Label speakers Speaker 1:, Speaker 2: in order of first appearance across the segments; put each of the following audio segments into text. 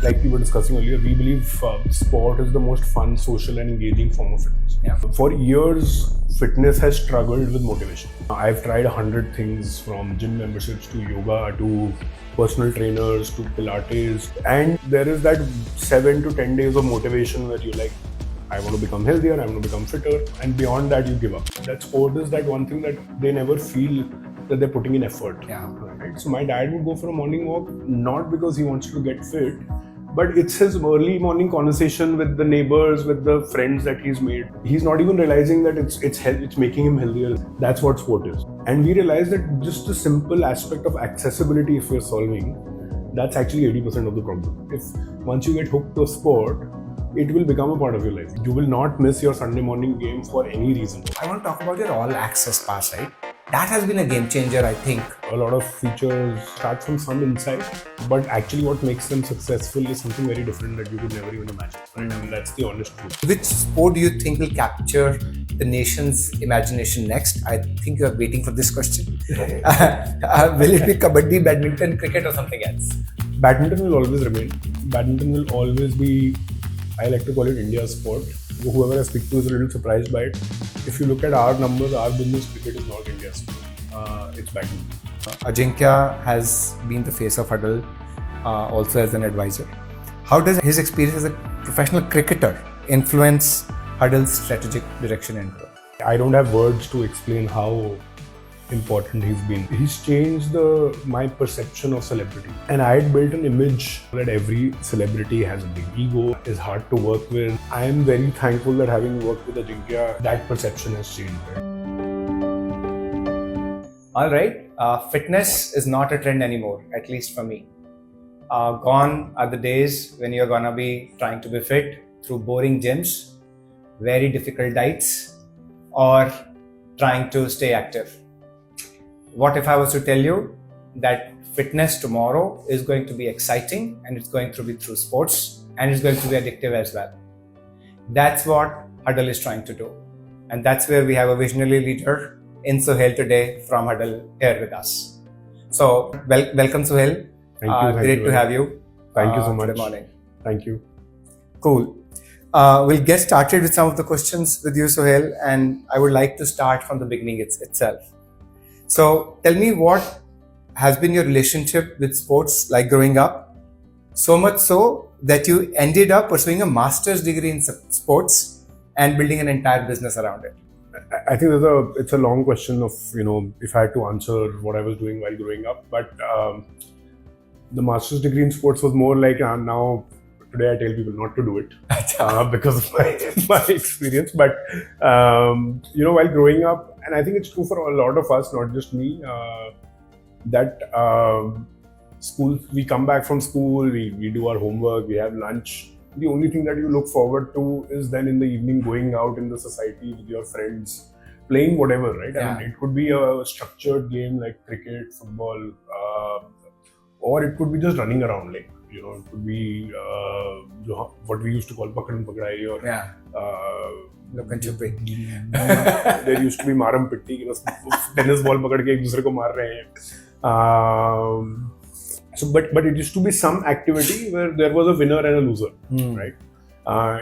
Speaker 1: like we were discussing earlier, we believe sport is the most fun, social and engaging form of fitness.
Speaker 2: Yeah.
Speaker 1: For years, fitness has struggled with motivation. I've tried 100 things, from gym memberships to yoga to personal trainers to Pilates, and there is that 7 to 10 days of motivation where you're like, I want to become healthier, I want to become fitter, and beyond that you give up. That sport is that one thing that they never feel that they're putting in effort.
Speaker 2: Yeah.
Speaker 1: Right? So my dad would go for a morning walk, not because he wants to get fit, but it's his early morning conversation with the neighbors, with the friends that he's made. He's not even realizing that it's making him healthier. That's what sport is. And we realize that just the simple aspect of accessibility, if we're solving, that's actually 80% of the problem. If once you get hooked to a sport, it will become a part of your life. You will not miss your Sunday morning game for any reason.
Speaker 2: I want to talk about your all access pass, right? That has been a game changer, I think.
Speaker 1: A lot of features start from some insight, but actually what makes them successful is something very different that you could never even imagine. Right? I mean, that's the honest truth.
Speaker 2: Which sport do you think will capture the nation's imagination next? I think you are waiting for this question. Will it be kabaddi, badminton, cricket or something else?
Speaker 1: Badminton will always remain. Badminton will always be, I like to call it India's sport. Whoever I speak to is a little surprised by it. If you look at our numbers, our business, cricket is not India's sport. It's badminton.
Speaker 2: Ajinkya has been the face of Hudle, also as an advisor. How does his experience as a professional cricketer influence Hudle's strategic direction and growth?
Speaker 1: I don't have words to explain how important he's been. He's changed my perception of celebrity. And I had built an image that every celebrity has a big ego, is hard to work with. I am very thankful that having worked with Ajinkya, that perception has changed.
Speaker 2: All right, fitness is not a trend anymore, at least for me. Gone are the days when you're gonna be trying to be fit through boring gyms, very difficult diets, or trying to stay active. What if I was to tell you that fitness tomorrow is going to be exciting and it's going to be through sports and it's going to be addictive as well? That's what Hudle is trying to do. And that's where we have a visionary leader in Suhail today from Hudle here with us. So welcome Suhail.
Speaker 1: Thank you.
Speaker 2: Great to have you.
Speaker 1: Thank you so much.
Speaker 2: Good morning.
Speaker 1: Thank you.
Speaker 2: Cool. We'll get started with some of the questions with you, Suhail, and I would like to start from the beginning itself. So tell me, what has been your relationship with sports like growing up? So much so that you ended up pursuing a master's degree in sports and building an entire business around it.
Speaker 1: I think it's a long question of, if I had to answer what I was doing while growing up. But the master's degree in sports was more like, now today I tell people not to do it because of my experience. But, while growing up, and I think it's true for a lot of us, not just me, that school, we come back from school, we do our homework, we have lunch. The only thing that you look forward to is then in the evening going out in the society with your friends, playing whatever, right?
Speaker 2: Yeah.
Speaker 1: I mean, it could be a structured game like cricket, football, or it could be just running around, like, it could be what we used to call pakadam pakadai, or there used to be maram pitti, tennis ball pakad ke ek dusre ko maar rahe hain. But it used to be some activity where there was a winner and a loser, right?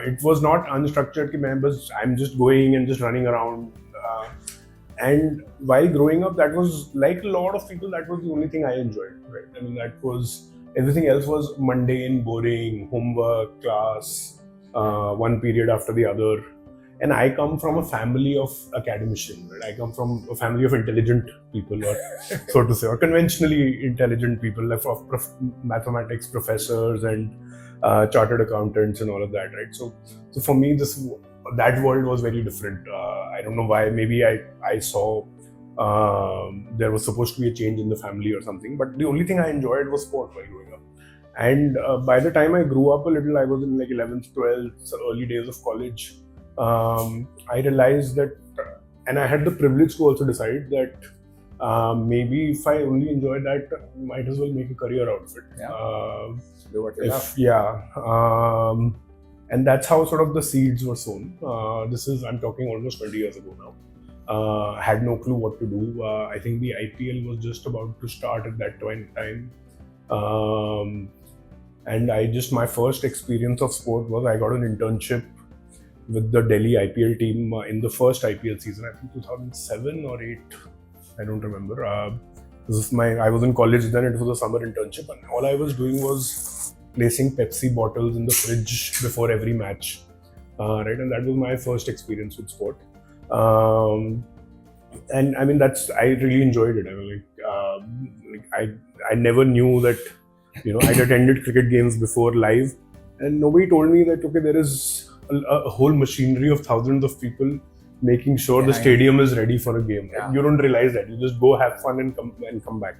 Speaker 1: It was not unstructured ki I'm just going and just running around. And while growing up, that was, like a lot of people, that was the only thing I enjoyed, right? I mean, everything else was mundane, boring, homework, class, one period after the other. And I come from a family of academicians, right? I come from a family of intelligent people, or so to say, or conventionally intelligent people, like mathematics professors and chartered accountants and all of that, right? So for me, that world was very different. I don't know why. Maybe I saw there was supposed to be a change in the family or something, but the only thing I enjoyed was sport while growing up. And by the time I grew up a little, I was in like 11th, 12th, early days of college. I realized that, and I had the privilege to also decide that maybe if I only enjoy that, might as well make a career out of it.
Speaker 2: Do what you love.
Speaker 1: And that's how sort of the seeds were sown. I'm talking almost 20 years ago now. Had no clue what to do. I think the IPL was just about to start at that point in time. And my first experience of sport was I got an internship with the Delhi IPL team in the first IPL season, I think 2007 or 8, I don't remember. I was in college then, it was a summer internship, and all I was doing was placing Pepsi bottles in the fridge before every match. Right, and that was my first experience with sport. And I mean, I really enjoyed it. I mean, I never knew that, I'd attended cricket games before live, and nobody told me that, okay, there is a whole machinery of thousands of people making sure the stadium is ready for a game.
Speaker 2: Yeah.
Speaker 1: You don't realize that. You just go have fun and come back.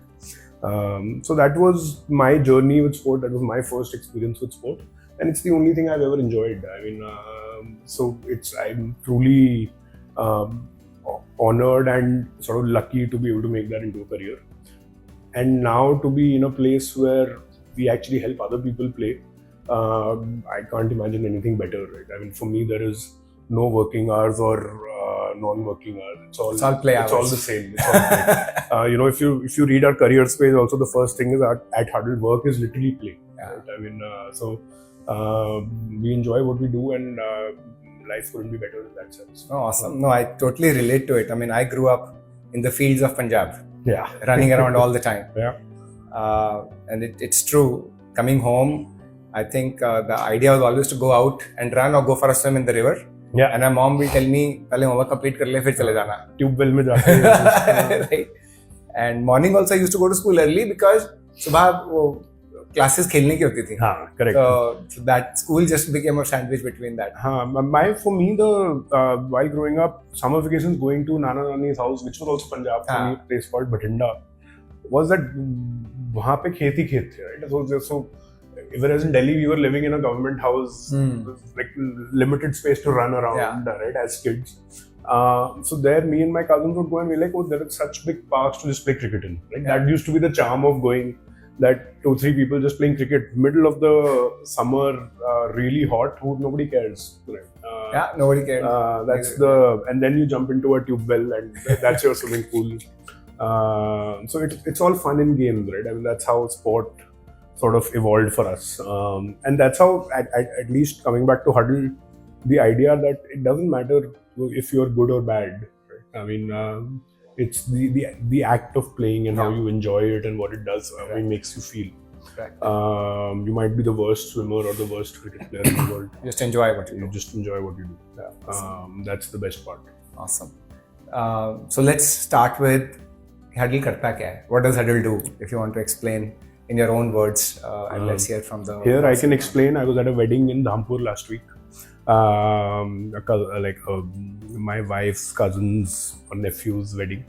Speaker 1: So that was my journey with sport. That was my first experience with sport, and it's the only thing I've ever enjoyed. I mean, I'm truly honored and sort of lucky to be able to make that into a career. And now to be in a place where we actually help other people play, I can't imagine anything better, right? I mean, for me, there is no working hours or non-working hours. It's all
Speaker 2: play hours.
Speaker 1: It's all the same. It's all play. If you read our careers page, also the first thing is at Hudle, work is literally play.
Speaker 2: Yeah.
Speaker 1: Right? I mean, we enjoy what we do, and life couldn't be better in that sense.
Speaker 2: Oh, awesome. No, I totally relate to it. I mean, I grew up in the fields of Punjab.
Speaker 1: Yeah.
Speaker 2: Running around all the time.
Speaker 1: Yeah.
Speaker 2: And it's true. Coming home, I think the idea was always to go out and run or go for a swim in the river.
Speaker 1: Yeah.
Speaker 2: And my mom will tell me, "Pehle homework complete kar le, fir chale jana."
Speaker 1: Tube well mein jaake.
Speaker 2: Right. And morning also I used to go to school early because subah wo classes khelne ki hoti thi.
Speaker 1: Correct.
Speaker 2: So that school just became a sandwich between that.
Speaker 1: For me, while growing up, summer vacations going to Nana Nani's house, which was also Punjab, for me, a place called Bathinda, was that वहाँ पे खेत ही खेत थे, right? So whereas in Delhi we were living in a government house, like limited space to run around, right, as kids. So there, me and my cousins would go and be like, oh, there are such big parks to just play cricket in. Right? That used to be the charm of going. That 2-3 people just playing cricket, middle of the summer, really hot, nobody cares. Right?
Speaker 2: Nobody cares.
Speaker 1: And then you jump into a tube well, and that's your swimming pool. So it's all fun and games, right? I mean, that's how sport sort of evolved for us, and that's how, at least coming back to Hudle, the idea that it doesn't matter if you're good or bad. Right? I mean. It's the act of playing and how you enjoy it and what it does, makes you feel. You might be the worst swimmer or the worst cricket player in the world.
Speaker 2: Just enjoy what you do.
Speaker 1: Just enjoy what you do.
Speaker 2: Awesome.
Speaker 1: That's the best part.
Speaker 2: Awesome. So let's start with Hudle karta kya hai? What does Hudle do? If you want to explain in your own words, and let's hear from the.
Speaker 1: Here I can explain. I was at a wedding in Dhampur last week. My wife's cousin's or nephew's wedding,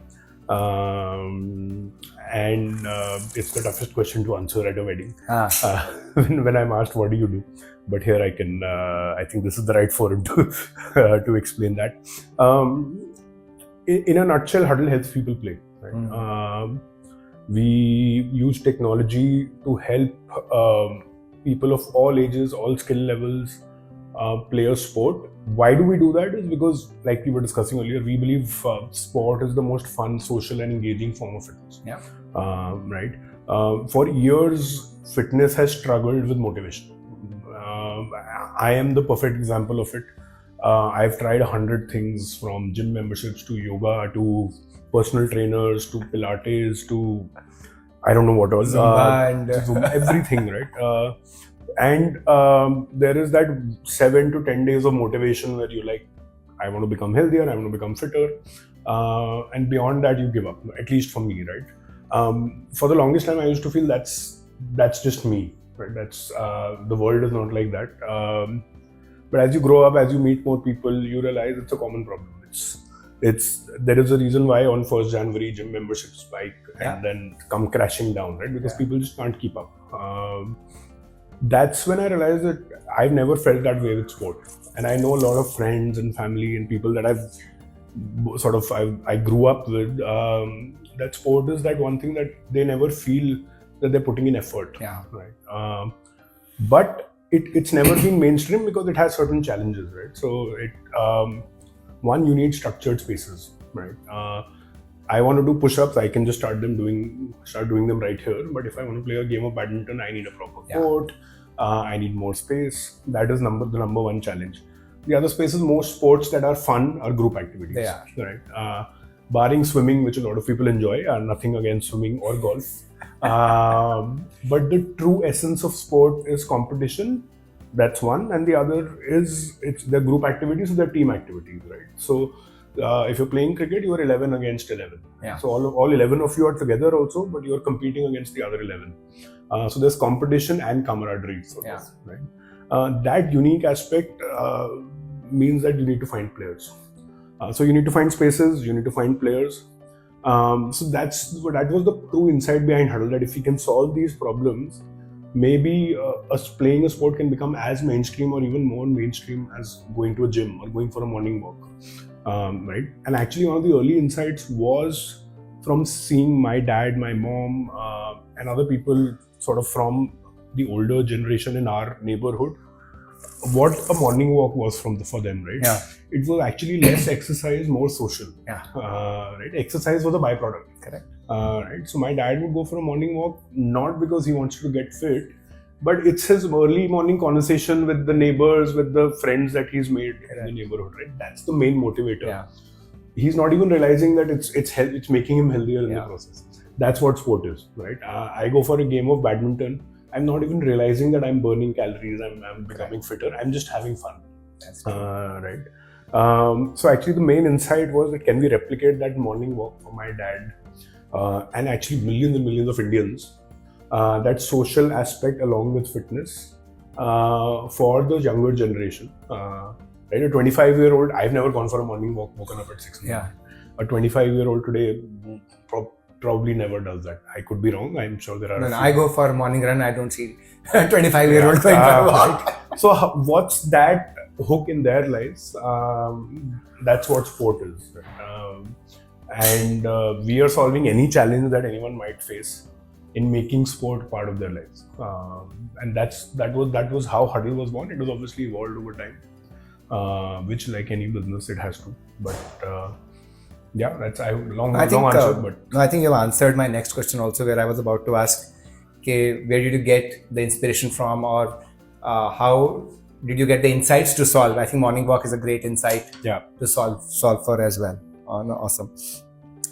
Speaker 1: and it's the toughest question to answer at a wedding. When I'm asked, what do you do? But here I can. I think this is the right forum to explain that. In a nutshell, Hudle helps people play. Right? We use technology to help people of all ages, all skill levels, play a sport. Why do we do that? Is because, like we were discussing earlier, we believe sport is the most fun, social and engaging form of fitness. Right? For years, fitness has struggled with motivation. I am the perfect example of it. I've tried 100 things, from gym memberships to yoga to personal trainers to Pilates to I don't know what else. Zumba, everything, right? And there is that 7 to 10 days of motivation where you're like, I want to become healthier, I want to become fitter. And beyond that, you give up, at least for me, right? For the longest time, I used to feel that's just me, right? That's the world is not like that. But as you grow up, as you meet more people, you realize it's a common problem. There is a reason why on 1st January gym memberships spike and then come crashing down, right? Because people just can't keep up. That's when I realized that I've never felt that way with sport. And I know a lot of friends and family and people that I grew up with, that sport is that one thing that they never feel that they're putting in effort. Right? But it's never been mainstream because it has certain challenges, right? So one, you need structured spaces, right? I want to do push-ups, I can just start doing them right here. But if I want to play a game of badminton, I need a proper court. I need more space. That is the number one challenge. The other space is most sports that are fun are group activities.
Speaker 2: They are.
Speaker 1: Right. Barring swimming, which a lot of people enjoy, nothing against swimming or golf. But the true essence of sport is competition. That's one, and the other is it's the group activities, so they're team activities, right? So if you're playing cricket, you are 11 against 11.
Speaker 2: Yeah.
Speaker 1: So all 11 of you are together also, but you're competing against the other 11. So there's competition and camaraderie. So
Speaker 2: Yeah.
Speaker 1: Right. That unique aspect means that you need to find players. So you need to find spaces, you need to find players. So that was the true insight behind Hudle, that if we can solve these problems, maybe us playing a sport can become as mainstream or even more mainstream as going to a gym or going for a morning walk. Right. And actually one of the early insights was from seeing my dad, my mom, and other people sort of from the older generation in our neighborhood, what a morning walk was for them, right?
Speaker 2: Yeah.
Speaker 1: It was actually less exercise, more social.
Speaker 2: Yeah.
Speaker 1: Right. Exercise was a byproduct.
Speaker 2: Correct.
Speaker 1: Right. So my dad would go for a morning walk not because he wants to get fit, but it's his early morning conversation with the neighbors, with the friends that he's made in the neighborhood. Right. That's the main motivator.
Speaker 2: Yeah.
Speaker 1: He's not even realizing that it's making him healthier in the process. That's what sport is, right? I go for a game of badminton. I'm not even realizing that I'm burning calories. I'm becoming fitter. I'm just having fun.
Speaker 2: That's
Speaker 1: right. So actually, the main insight was that can we replicate that morning walk for my dad and actually millions and millions of Indians? That social aspect along with fitness for the younger generation. Right, a 25-year-old, I've never gone for a morning walk, woken up at 6 a.m.
Speaker 2: Yeah.
Speaker 1: A 25-year-old today probably never does that. I could be wrong. I'm sure there are.
Speaker 2: No, I go for a morning run. I don't see 25-year-old going for a walk.
Speaker 1: So what's that hook in their lives? That's what sport is. And we are solving any challenge that anyone might face in making sport part of their lives. And that was how Hudle was born. It was obviously evolved over time, which like any business it has to. But yeah, that's long answer. But
Speaker 2: no, I think you've answered my next question also, where I was about to ask, okay, where did you get the inspiration from, or how did you get the insights to solve? I think morning walk is a great insight to solve for as well. No, awesome.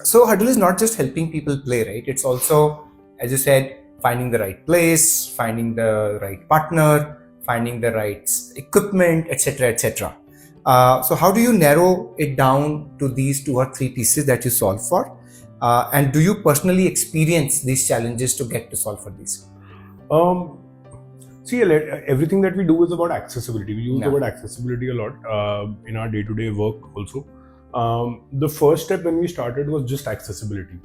Speaker 2: So Hudle is not just helping people play, right? It's also, as you said, finding the right place, finding the right partner, finding the right equipment, etc., etc. So how do you narrow it down to these 2 or 3 pieces that you solve for? And do you personally experience these challenges to get to solve for these?
Speaker 1: See, everything that we do is about accessibility. We use the word accessibility a lot in our day-to-day work also. The first step when we started was just accessibility.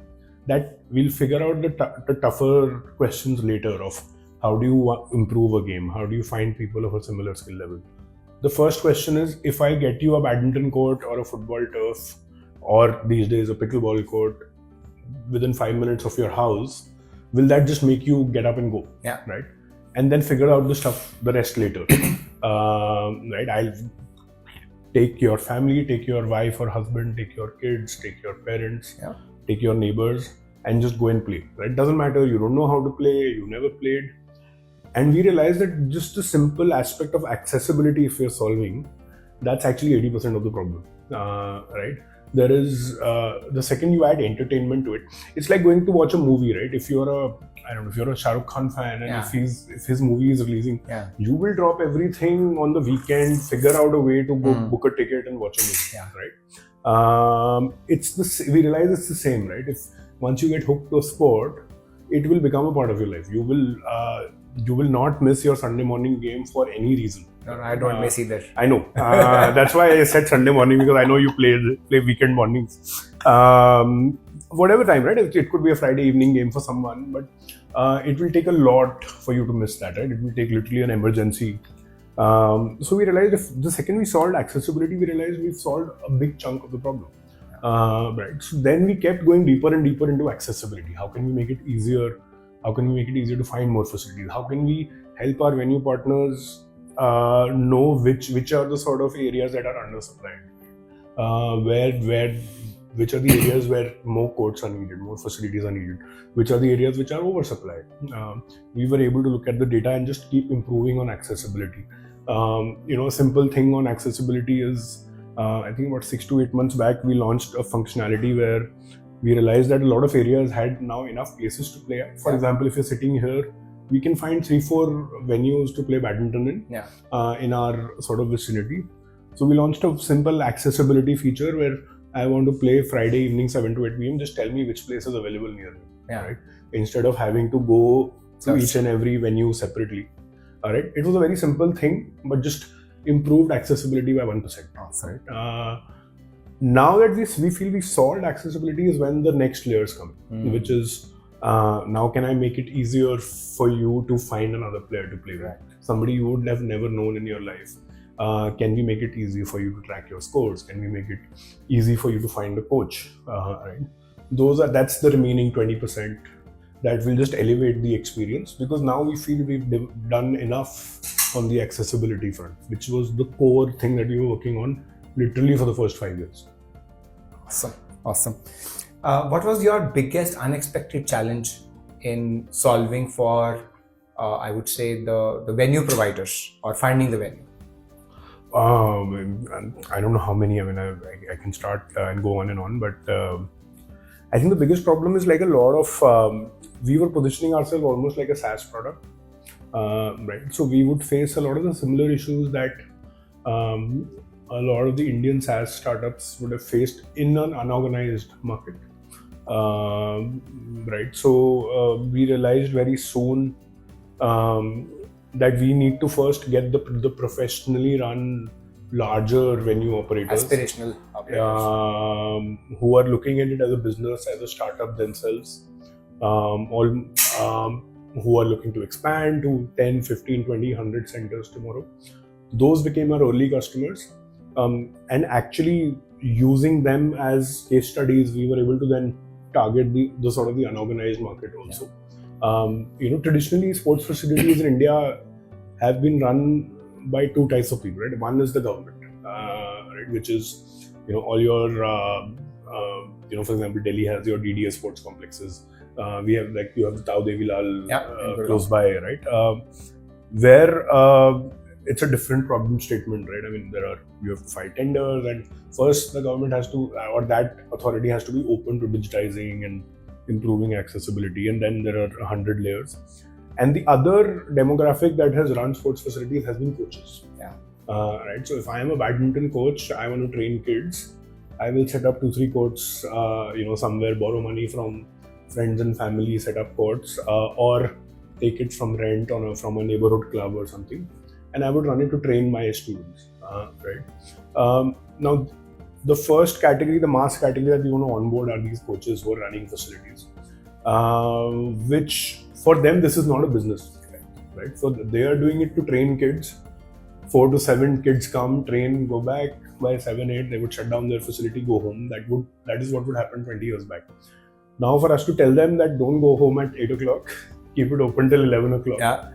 Speaker 1: That we'll figure out the tougher questions later of how do you improve a game? How do you find people of a similar skill level? The first question is, if I get you a badminton court or a football turf, or these days a pickleball court within 5 minutes of your house, will that just make you get up and go?
Speaker 2: Yeah.
Speaker 1: Right. And then figure out the rest later. Right. I'll take your family, take your wife or husband, take your kids, take your parents, take your neighbors, and just go and play. Right. Doesn't matter. You don't know how to play. You never played. And we realized that just the simple aspect of accessibility, if we're solving, that's actually 80% of the problem. Right. There is the second you add entertainment to it, it's like going to watch a movie, right? If you're a Shah Rukh Khan fan and if his movie is releasing, you will drop everything on the weekend, figure out a way to go book a ticket and watch a movie, right? We realize it's the same, right? If once you get hooked to a sport, it will become a part of your life. You will not miss your Sunday morning game for any reason.
Speaker 2: No, I don't miss either.
Speaker 1: I know. That's why I said Sunday morning, because I know you play weekend mornings. Whatever time, right? It could be a Friday evening game for someone, but it will take a lot for you to miss that, right? It will take literally an emergency. So we realized if the second we solved accessibility, we realized we've solved a big chunk of the problem. Right. So then we kept going deeper and deeper into accessibility. How can we make it easier? How can we make it easier to find more facilities? How can we help our venue partners know which are the sort of areas that are undersupplied, where which are the areas where more courts are needed, more facilities are needed, which are the areas which are oversupplied. We were able to look at the data and just keep improving on accessibility. A simple thing on accessibility is, I think about 6 to 8 months back, we launched a functionality where we realized that a lot of areas had now enough places to play at. For example, if you're sitting here, we can find 3-4 venues to play badminton in our sort of vicinity. So we launched a simple accessibility feature where I want to play Friday evening 7 to 8 p.m. Just tell me which place is available near me. Right? Instead of having to go to each and every venue separately. All right. It was a very simple thing, but just improved accessibility by 1%.
Speaker 2: Awesome.
Speaker 1: Right? Now that we feel we solved accessibility is when the next layers come, which is now can I make it easier for you to find another player to play with?
Speaker 2: Right.
Speaker 1: Somebody you would have never known in your life. Can we make it easy for you to track your scores? Can we make it easy for you to find a coach? Right? That's the remaining 20% that will just elevate the experience, because now we feel we've done enough on the accessibility front, which was the core thing that we were working on literally for the first 5 years.
Speaker 2: Awesome. What was your biggest unexpected challenge in solving for, I would say, the venue providers or finding the venue?
Speaker 1: I don't know how many. I mean, I can start and go on and on, but I think the biggest problem is like a lot of we were positioning ourselves almost like a SaaS product, right? So we would face a lot of the similar issues that a lot of the Indian SaaS startups would have faced in an unorganized market, right? So we realized very soon that we need to first get the professionally run larger venue operators,
Speaker 2: aspirational operators,
Speaker 1: who are looking at it as a business, as a startup themselves, who are looking to expand to 10, 15, 20, 100 centers tomorrow. Those became our early customers, and actually using them as case studies, we were able to then target the sort of the unorganized market also. Traditionally, sports facilities in India have been run by two types of people, right? One is the government, right, which is, all your, for example, Delhi has your DDS sports complexes. You have the Tao Devi Lal close by, right? Where it's a different problem statement, right? I mean, you have to fight tenders, and first the government has to, or that authority has to be open to digitizing and improving accessibility, and then there are 100 layers. And the other demographic that has run sports facilities has been coaches. Right. So if I am a badminton coach, I want to train kids, I will set up 2-3 courts, somewhere, borrow money from friends and family, set up courts, or take it from rent from a neighborhood club or something, and I would run it to train my students. Right. Now, the first category, the mass category that we want to onboard are these coaches who are running facilities, which for them this is not a business, right? So they are doing it to train kids. 4 to 7 kids come, train, go back. By 7-8, they would shut down their facility, go home. That is what would happen 20 years back. Now, for us to tell them that don't go home at 8 o'clock, keep it open till 11 o'clock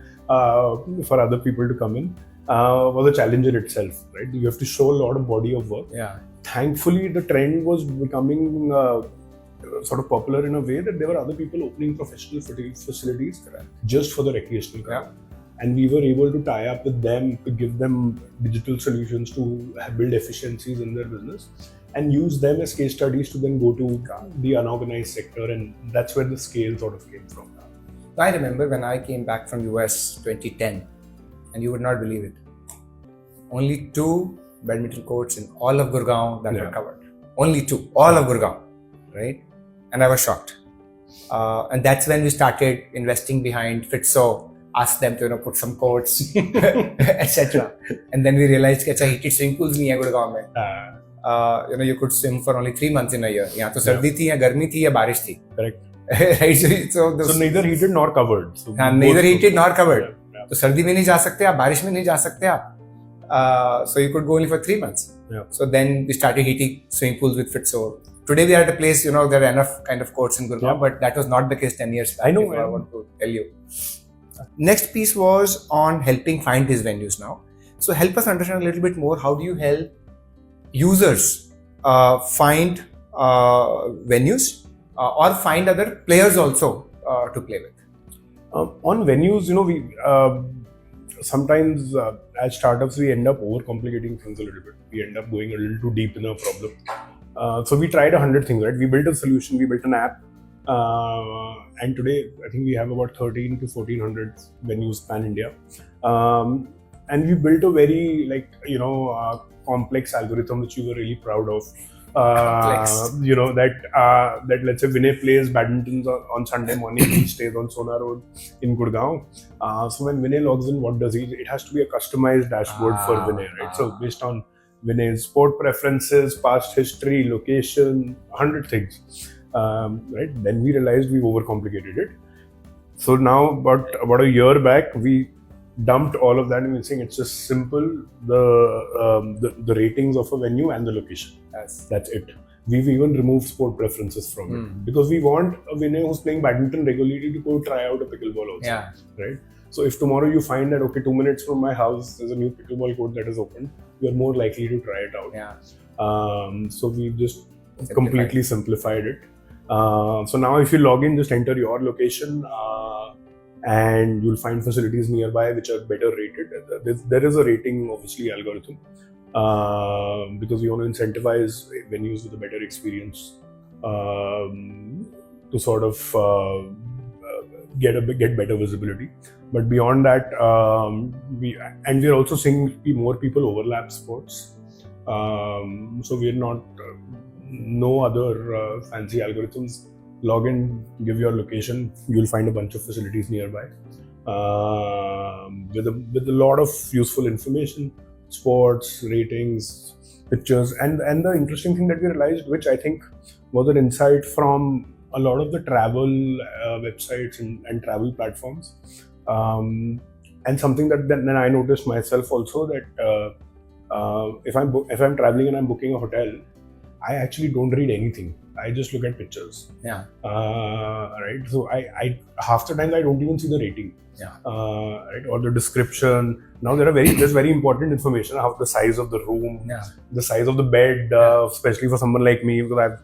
Speaker 1: for other people to come in, was a challenge in itself, right? You have to show a lot of body of work. Thankfully, the trend was becoming sort of popular in a way that there were other people opening professional facilities just for the recreational crowd. And we were able to tie up with them to give them digital solutions to build efficiencies in their business and use them as case studies to then go to the unorganized sector, and that's where the scale sort of came from.
Speaker 2: I remember when I came back from US 2010, and you would not believe it, only 2 badminton courts in all of Gurgaon that were covered. Only 2, all of Gurgaon, right? And I was shocked. And that's when we started investing behind Fitso, asked them to put some courts, etc. And then we realized that heated swimming pools nahi hai Gurgaon mein. You could swim for only 3 months in a year. Yahan to sardi thi, ya garmi thi, ya barish thi.
Speaker 1: Correct.
Speaker 2: Right? So
Speaker 1: neither heated nor covered. So
Speaker 2: neither heated nor covered. तो सर्दी में नहीं जा सकते आप, बारिश में नहीं जा सकते आप. So you could go only for 3 months. So then we started heating swimming pools with Fitso. Today we are at a place, there are enough kind of courts in Gurgaon, but that was not the case 10 years back.
Speaker 1: I know.
Speaker 2: I want to tell you. Next piece was on helping find these venues now. So help us understand a little bit more. How do you help users find venues or find other players also to play with?
Speaker 1: On venues, we sometimes as startups we end up overcomplicating things a little bit. We end up going a little too deep in a problem. So we tried 100 things, right? We built a solution, we built an app, and today I think we have about 13 to 1400 venues pan India, and we built a very complex algorithm which we were really proud of. That let's say Vinay plays badminton on Sunday morning, he stays on Sona Road in Gurgaon. So when Vinay logs in, what does he? It has to be a customized dashboard for Vinay, right? So based on Vinay's sport preferences, past history, location, 100 things, right? Then we realized we overcomplicated it. So now, about a year back, we dumped all of that and we're saying it's just simple, the ratings of a venue and the location. That's it. We've even removed sport preferences from it because we want a Vinay who's playing badminton regularly to go try out a pickleball also, right? So if tomorrow you find that 2 minutes from my house there's a new pickleball court that is open, you're more likely to try it out. So we've just completely simplified it. So now if you log in, just enter your location, and you'll find facilities nearby which are better rated. There is a rating, obviously, algorithm because we want to incentivize venues with a better experience to sort of get better visibility. But beyond that, we're also seeing more people overlap sports. So we're not no other fancy algorithms. Log in, give your location, you'll find a bunch of facilities nearby with a lot of useful information, sports, ratings, pictures, and the interesting thing that we realized, which I think was an insight from a lot of the travel websites and travel platforms, and something that then I noticed myself also, that if I'm traveling and I'm booking a hotel, I actually don't read anything. I just look at pictures. Right. So I half the time I don't even see the rating. Right, or the description. Now there's very important information of the size of the room, the size of the bed, especially for someone like me, because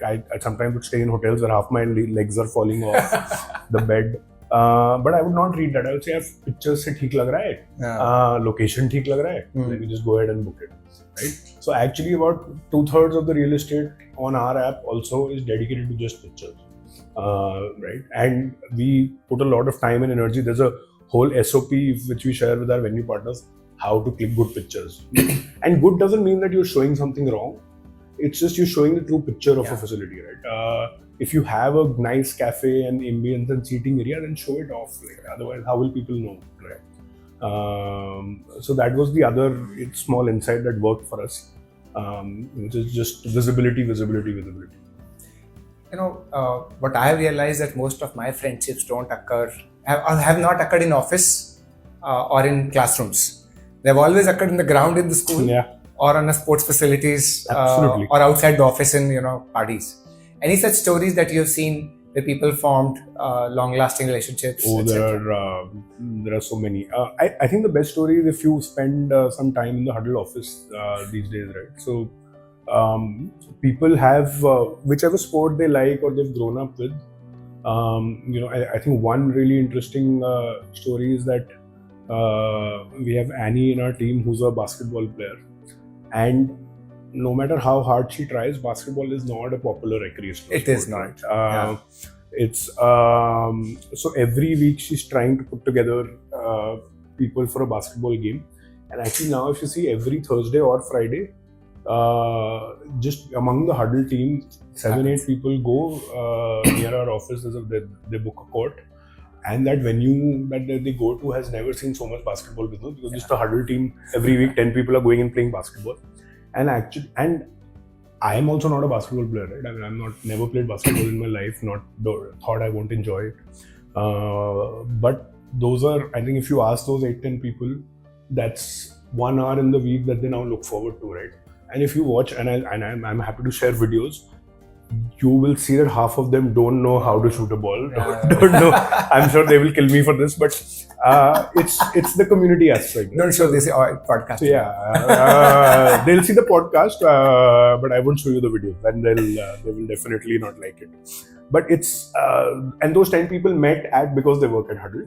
Speaker 1: I sometimes would stay in hotels where half my legs are falling off the bed. But I would not read that. I would say, pictures se theek lag raha hai, location theek lag raha hai, let me just go ahead and book it. Right. So actually about 2/3 of the real estate on our app also is dedicated to just pictures. Right. And we put a lot of time and energy. There's a whole SOP which we share with our venue partners, how to click good pictures. And good doesn't mean that you're showing something wrong. It's just you're showing the true picture of a facility, right? If you have a nice cafe and ambience and seating area, then show it off. Otherwise, how will people know, right? So that was the other small insight that worked for us, which is just visibility.
Speaker 2: What I have realized that most of my friendships have not occurred in office or in classrooms. They've always occurred in the ground in the school, or on a sports facilities, or outside the office in parties. Any such stories that you have seen where people formed long-lasting relationships?
Speaker 1: There are so many. I think the best story is if you spend some time in the Hudle office these days, right? So people have whichever sport they like or they've grown up with. I think one really interesting story is that we have Annie in our team who's a basketball player, and no matter how hard she tries, basketball is not a popular recreational sport.
Speaker 2: It is not.
Speaker 1: It's so every week she's trying to put together people for a basketball game, and actually now if you see every Thursday or Friday, just among the Hudle team, 7-8 people go near our office. They book a court, and that venue that they go to has never seen so much basketball business, because just the Hudle team every week 10 people are going and playing basketball. And I am also not a basketball player, right? I mean, I'm never played basketball in my life, thought I won't enjoy it. But those are, I think if you ask those 8-10 people, that's 1 hour in the week that they now look forward to, right? And if you watch, and I'm happy to share videos, you will see that half of them don't know how to shoot a ball. Don't know. I'm sure they will kill me for this, but it's the community aspect.
Speaker 2: Don't show this podcast.
Speaker 1: So they'll see the podcast, but I won't show you the video, and they will definitely not like it. But it's and those 10 people met because they work at Hudle.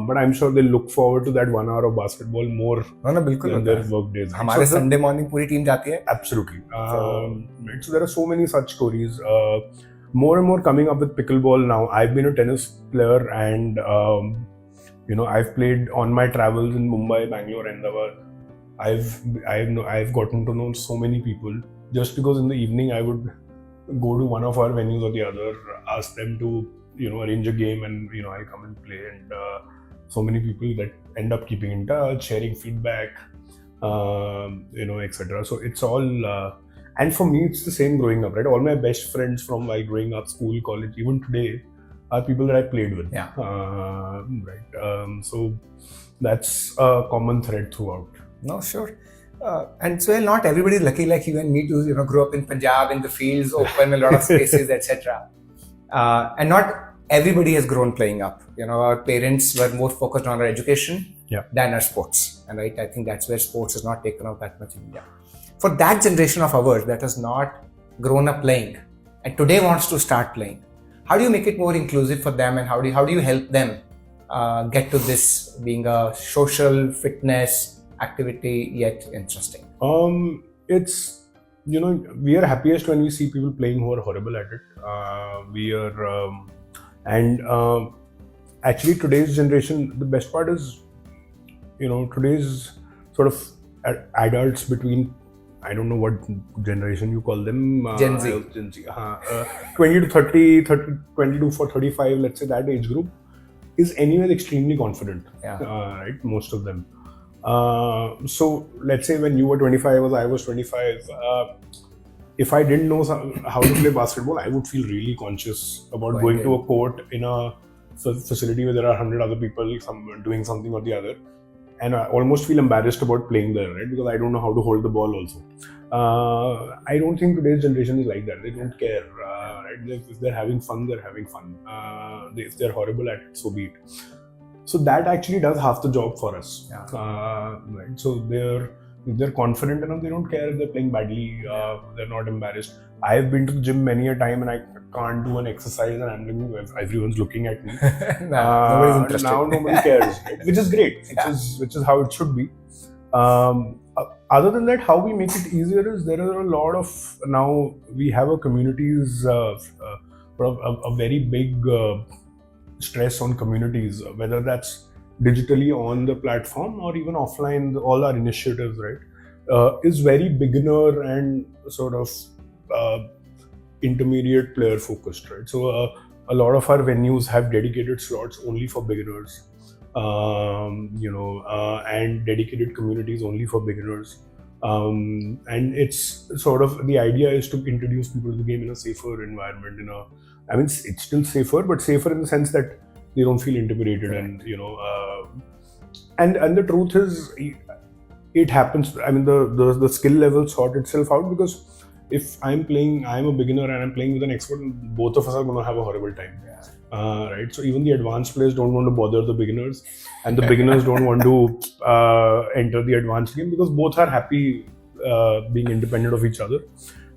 Speaker 1: But I'm sure they'll look forward to that 1 hour of basketball more than their work days.
Speaker 2: हमारे Sunday morning पूरी team जाती है.
Speaker 1: Absolutely. Right. So there are so many such stories. More and more coming up with pickleball now. I've been a tennis player, and I've played on my travels in Mumbai, Bangalore, Ahmedabad. I've gotten to know so many people just because in the evening I would go to one of our venues or the other, ask them to arrange a game, and I'll come and play, and so many people that end up keeping in touch, sharing feedback, etc. So it's all and for me it's the same growing up, right? All my best friends from while growing up, school, college, even today, are people that I played with. Right. So that's a common thread throughout.
Speaker 2: No, sure. And so not everybody is lucky like you and me to grow up in Punjab, in the fields, open a lot of spaces, etc. And not everybody has grown playing up. Our parents were more focused on our education than our sports. And right, I think that's where sports has not taken off that much in India. For that generation of ours that has not grown up playing and today wants to start playing, how do you make it more inclusive for them, and how do you help them get to this being a social fitness activity yet interesting?
Speaker 1: It's we are happiest when we see people playing who are horrible at it. Actually today's generation, the best part is today's sort of adults between, I don't know what generation you call them,
Speaker 2: Gen Z,
Speaker 1: 20 to 30, 22 for 35, let's say that age group is anyway extremely confident, right? Most of them. So let's say when you were 25 or I was 25, if I didn't know how to play basketball, I would feel really conscious about going to a court in a facility where there are 100 other people doing something or the other, and I almost feel embarrassed about playing there, right? Because I don't know how to hold the ball also. I don't think today's generation is like that. They don't care, right? If they're having fun, they're having fun. If they're horrible at it, so be it. So that actually does half the job for us, right? So if they're confident enough, they don't care if they're playing badly. They're not embarrassed. I've been to the gym many a time and I can't do an exercise and everyone's looking at me.
Speaker 2: Nobody's interested.
Speaker 1: Now nobody cares, right? Which is great, which is how it should be. Other than that, how we make it easier is there are a lot of, now we have a communities, a very big stress on communities, whether that's digitally on the platform or even offline. All our initiatives, right, is very beginner and sort of intermediate player focused, right? So a lot of our venues have dedicated slots only for beginners, and dedicated communities only for beginners. And it's sort of, the idea is to introduce people to the game in a safer environment, it's still safer, but safer in the sense that they don't feel intimidated. And the truth is, it happens. The skill level sort itself out, because if I'm a beginner and I'm playing with an expert, both of us are going to have a horrible time. Right? So even the advanced players don't want to bother the beginners, and the beginners don't want to enter the advanced game, because both are happy being independent of each other.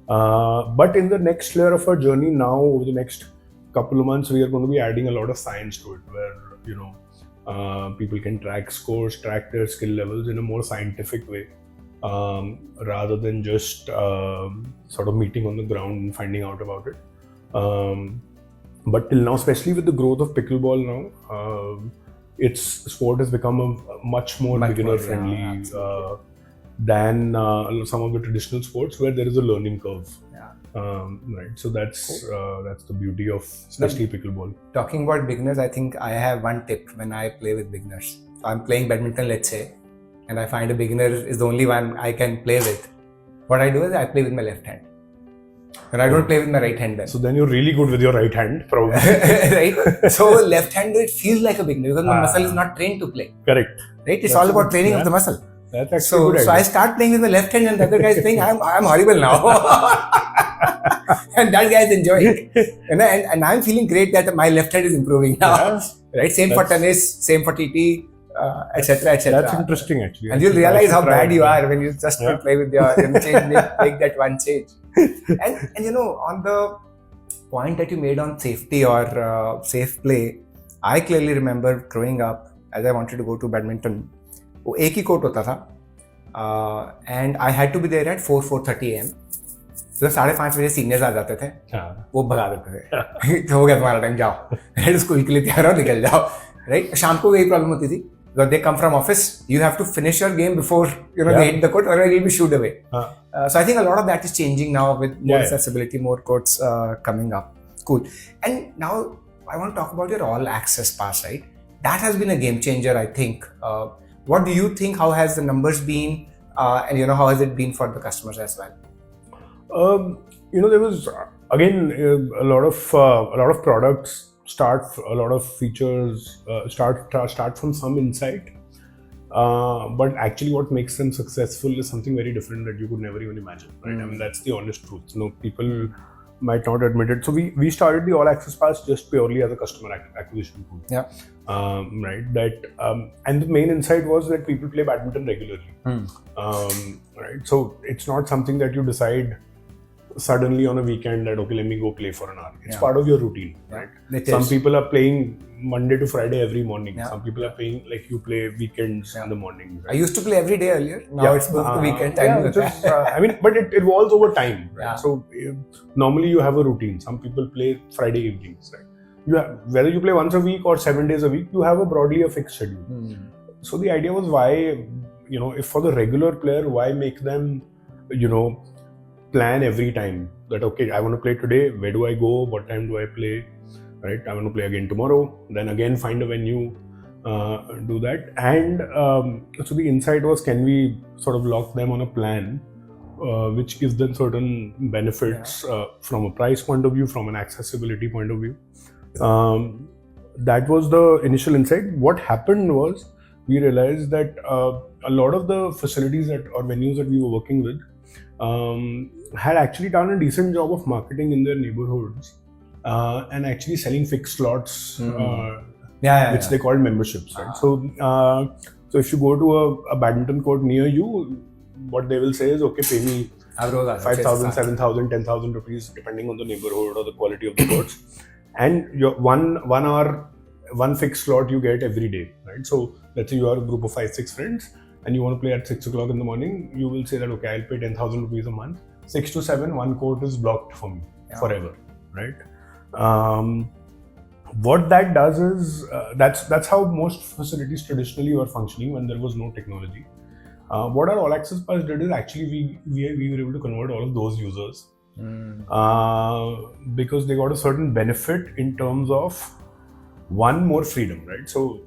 Speaker 1: But in the next layer of our journey now, over the next couple of months, we are going to be adding a lot of science to it, where people can track scores, track their skill levels in a more scientific way, rather than just sort of meeting on the ground and finding out about it. But till now, especially with the growth of pickleball now, its sport has become a much more beginner friendly than some of the traditional sports where there is a learning curve. Right. So that's the beauty of especially pickleball.
Speaker 2: Talking about beginners, I think I have one tip when I play with beginners. I'm playing badminton, let's say, and I find a beginner is the only one I can play with. What I do is I play with my left hand. And I don't play with my right hand then.
Speaker 1: So then you're really good with your right hand, probably.
Speaker 2: Right? So left hand, it feels like a beginner because my muscle is not trained to play.
Speaker 1: Correct.
Speaker 2: Right? It's all about training of the muscle.
Speaker 1: That's actually
Speaker 2: So,
Speaker 1: a good
Speaker 2: so I
Speaker 1: idea.
Speaker 2: start playing with the left hand, and the other guy is playing. I'm horrible now, and that guy is enjoying. And I'm feeling great that my left hand is improving now.
Speaker 1: Yeah.
Speaker 2: Right? Same for tennis, same for TT, etc., etc.
Speaker 1: That's interesting, actually.
Speaker 2: And you'll realize how bad you are when you just
Speaker 1: Yeah.
Speaker 2: play with your make that one change. And you know, on the point that you made on safety or safe play, I clearly remember growing up as I wanted to go to badminton. वो एक ही court होता था and I had to be there at 4:30 AM. तो 5:30 बजे seniors आ जाते थे, वो भगा देते थे. तो हो गया तुम्हारा टाइम, जाओ स्कूल के लिए तैयार हो, निकल जाओ. राइट, शाम को यही प्रॉब्लम होती थी. Because they come from office, you have to finish your game before they hit the court, or you'll be shooed away. So I think a lot of that is changing now with more accessibility, more courts coming up. Cool. And now I want to talk about your all access pass, right? That has been a game changer, I think. What do you think? How has the numbers been? And how has it been for the customers as well?
Speaker 1: There was again a lot of products start, a lot of features start from some insight, but actually what makes them successful is something very different that you could never even imagine, right? I mean, that's the honest truth. People might not admit it. So we started the all access pass just purely as a customer acquisition tool. Right, that and the main insight was that people play badminton regularly. Right, so it's not something that you decide suddenly on a weekend that, okay, let me go play for an hour. It's part of your routine, right? Some people are playing Monday to Friday every morning. Some people are playing, like you play weekends in the morning. Right?
Speaker 2: I used to play every day earlier. Now it's moved to weekend time.
Speaker 1: I mean, but it evolves over time, right? So normally you have a routine. Some people play Friday evenings, right? Whether you play once a week or 7 days a week, you have a broadly a fixed schedule. So the idea was, why, if for the regular player, why make them, plan every time that, okay, I want to play today, where do I go, what time do I play, right? I want to play again tomorrow, then again find a venue, do that. And so the insight was, can we sort of lock them on a plan which gives them certain benefits from a price point of view, from an accessibility point of view. That was the initial insight. What happened was, we realized that a lot of the facilities or venues that we were working with had actually done a decent job of marketing in their neighborhoods and actually selling fixed slots, which they called memberships, right? So if you go to a badminton court near you, what they will say is, okay, pay me 5,000, 7,000, 10,000 rupees, depending on the neighborhood or the quality of the courts, and your one hour, one fixed slot you get every day, right? So let's say you are a group of 5-6 friends and you want to play at 6 o'clock in the morning, you will say that, okay, I'll pay 10,000 rupees a month. 6 to 7, one court is blocked for me forever, right? What that does is, that's how most facilities traditionally were functioning when there was no technology. What our all access pass did is, actually we were able to convert all of those users because they got a certain benefit in terms of, one, more freedom, right? So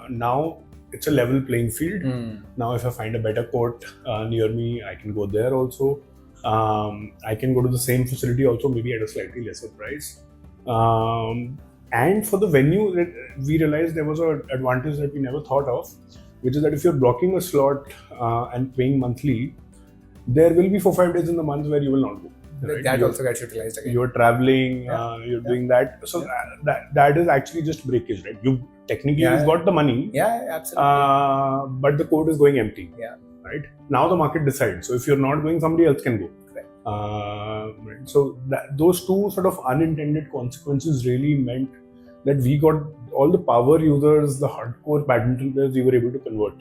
Speaker 1: now it's a level playing field. Now if I find a better court near me, I can go there also. I can go to the same facility also, maybe at a slightly lesser price. And for the venue, we realized there was an advantage that we never thought of, which is that if you're blocking a slot and paying monthly, there will be 4-5 days in the month where you will not go. Right?
Speaker 2: That also gets utilized again.
Speaker 1: You're traveling, you're doing that. So that is actually just breakage, right? You technically you've got the money.
Speaker 2: Absolutely.
Speaker 1: But the court is going empty. Right? Now the market decides. So if you're not going, somebody else can go. Right. So those two sort of unintended consequences really meant that we got all the power users, the hardcore badminton players, we were able to convert.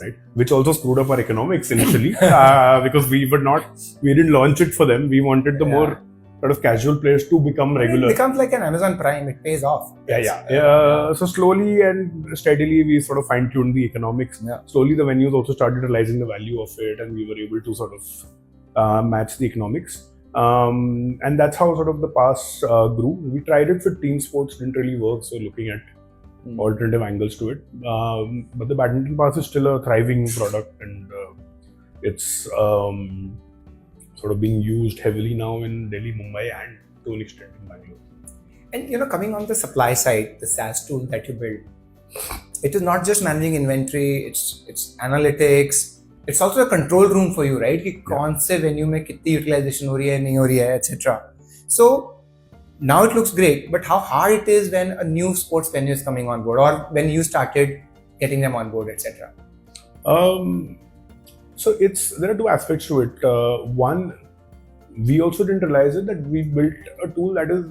Speaker 1: Right, which also screwed up our economics initially because we didn't launch it for them. We wanted the more sort of casual players to become regular.
Speaker 2: It becomes like an Amazon Prime. It pays off.
Speaker 1: So slowly and steadily, we sort of fine-tuned the economics. Slowly, the venues also started realizing the value of it, and we were able to sort of match the economics. And that's how sort of the pass grew. We tried it for team sports, didn't really work. So looking at alternative angles to it, but the badminton pass is still a thriving product, and it's sort of being used heavily now in Delhi, Mumbai, and to an extent in Bangalore.
Speaker 2: And coming on the supply side, the SaaS tool that you build, it is not just managing inventory, it's analytics, it's also a control room for you, right? कि कौन से venue में कितनी utilization हो रही है, नहीं हो रही है, etc. So now it looks great, but how hard it is when a new sports venue is coming on board, or when you started getting them on board, etc.
Speaker 1: So there are two aspects to it. One, we also didn't realize it that we built a tool that is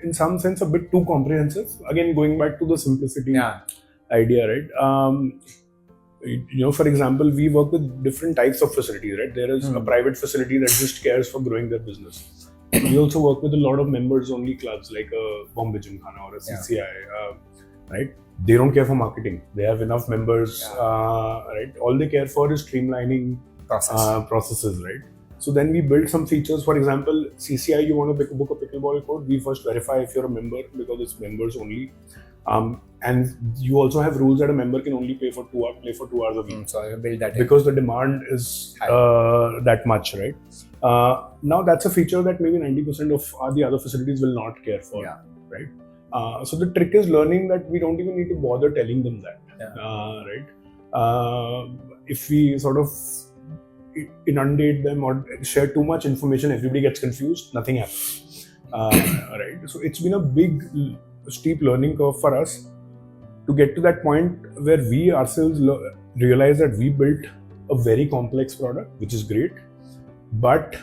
Speaker 1: in some sense a bit too comprehensive. Again, going back to the simplicity idea, right? For example, we work with different types of facilities, right? There is a private facility that just cares for growing their business. We also work with a lot of members-only clubs like a Bombay Gymkhana or a CCI, right? They don't care for marketing. They have enough members, right? All they care for is streamlining processes, right? So then we build some features. For example, CCI, you want to book a pickleball court, we first verify if you're a member because it's members only. And you also have rules that a member can only play for 2 hours a week.
Speaker 2: So I build that
Speaker 1: because the demand is that much, right? Now that's a feature that maybe 90% of the other facilities will not care for, right? So the trick is learning that we don't even need to bother telling them that, right? If we sort of inundate them or share too much information, everybody gets confused, nothing happens, right? So it's been a big, steep learning curve for us to get to that point where we ourselves realize that we built a very complex product, which is great, but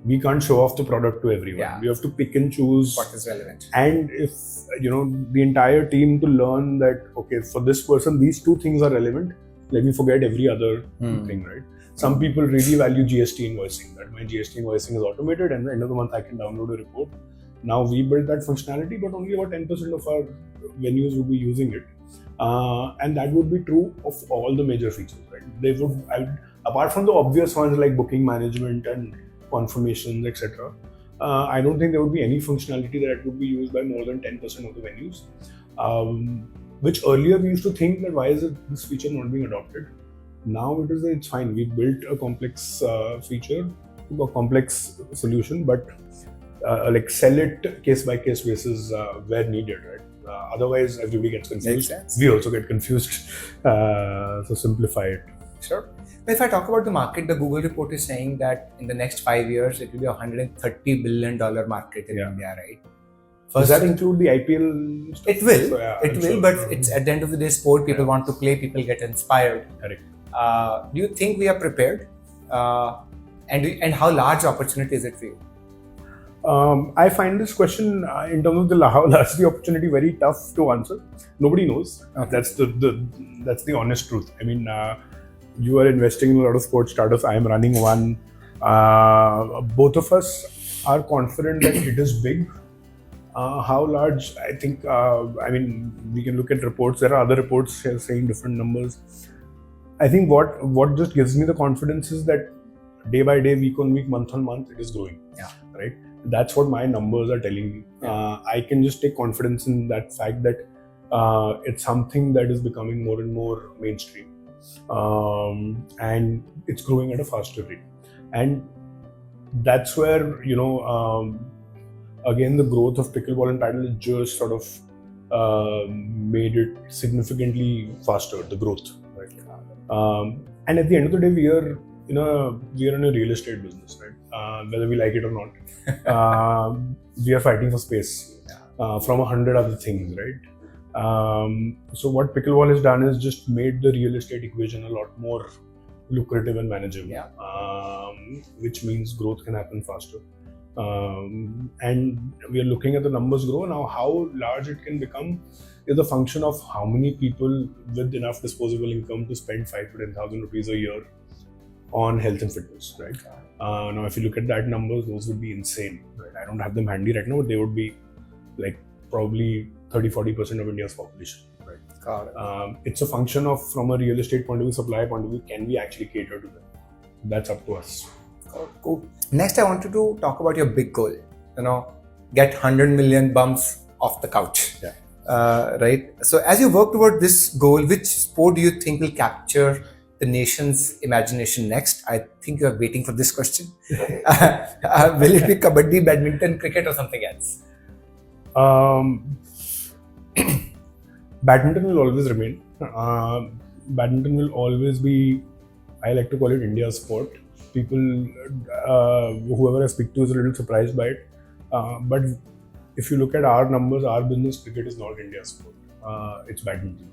Speaker 1: we can't show off the product to everyone. We have to pick and choose
Speaker 2: what is relevant.
Speaker 1: And if the entire team to learn that, okay, for this person, these two things are relevant, let me forget every other thing, right? Some people really value GST invoicing, that my GST invoicing is automated and at the end of the month I can download a report. Now we built that functionality, but only about 10% of our venues would be using it. And that would be true of all the major features, right? Apart from the obvious ones like booking management and confirmations, etc. I don't think there would be any functionality that would be used by more than 10% of the venues. Which earlier we used to think that why is this feature not being adopted? Now it's fine. We built a complex feature, a complex solution, but like sell it case by case basis where needed, right? Otherwise, everybody gets confused. We also get confused. So simplify it.
Speaker 2: Sure. If I talk about the market, the Google report is saying that in the next 5 years, it will be a $130 billion market in India, right?
Speaker 1: Does that include the IPL stuff?
Speaker 2: It will.
Speaker 1: So,
Speaker 2: it will, but it's at the end of the day, sport. People want to play. People get inspired.
Speaker 1: Correct.
Speaker 2: Do you think we are prepared? And how large opportunity is it for you?
Speaker 1: I find this question in terms of how large the opportunity very tough to answer. Nobody knows.
Speaker 2: Okay.
Speaker 1: That's the honest truth. I mean, you are investing in a lot of sports startups. I am running one. Both of us are confident that it is big. How large? I think. I mean, we can look at reports. There are other reports saying different numbers. I think what just gives me the confidence is that day by day, week on week, month on month, it is growing. Right. That's what my numbers are telling me. I can just take confidence in that fact that it's something that is becoming more and more mainstream. And it's growing at a faster rate. And that's where, again, the growth of pickleball and paddle is just sort of made it significantly faster, the growth. Right? And at the end of the day, we are in a real estate business, right? Whether we like it or not. We are fighting for space from 100 other things, right? So what pickleball has done is just made the real estate equation a lot more lucrative and manageable, which means growth can happen faster. And we are looking at the numbers grow. Now, how large it can become is a function of how many people with enough disposable income to spend 5,000 to 10,000 rupees a year on health and fitness, right? Now, if you look at that numbers, those would be insane, right? I don't have them handy right now, but they would be like probably 30-40% of India's population, right?
Speaker 2: Got it.
Speaker 1: It's a function of, from a real estate point of view, supply point of view, can we actually cater to them? That's up to us.
Speaker 2: Cool. Next, I wanted to talk about your big goal. Get 100 million bums off the couch. Right. So, as you work toward this goal, which sport do you think will capture the nation's imagination next? I think you are waiting for this question. Will it be kabaddi, badminton, cricket, or something else?
Speaker 1: Badminton will always remain. Badminton will always be I like to call it India's sport. People, whoever I speak to is a little surprised by it. But if you look at our numbers, our business, cricket is not India's sport. It's badminton,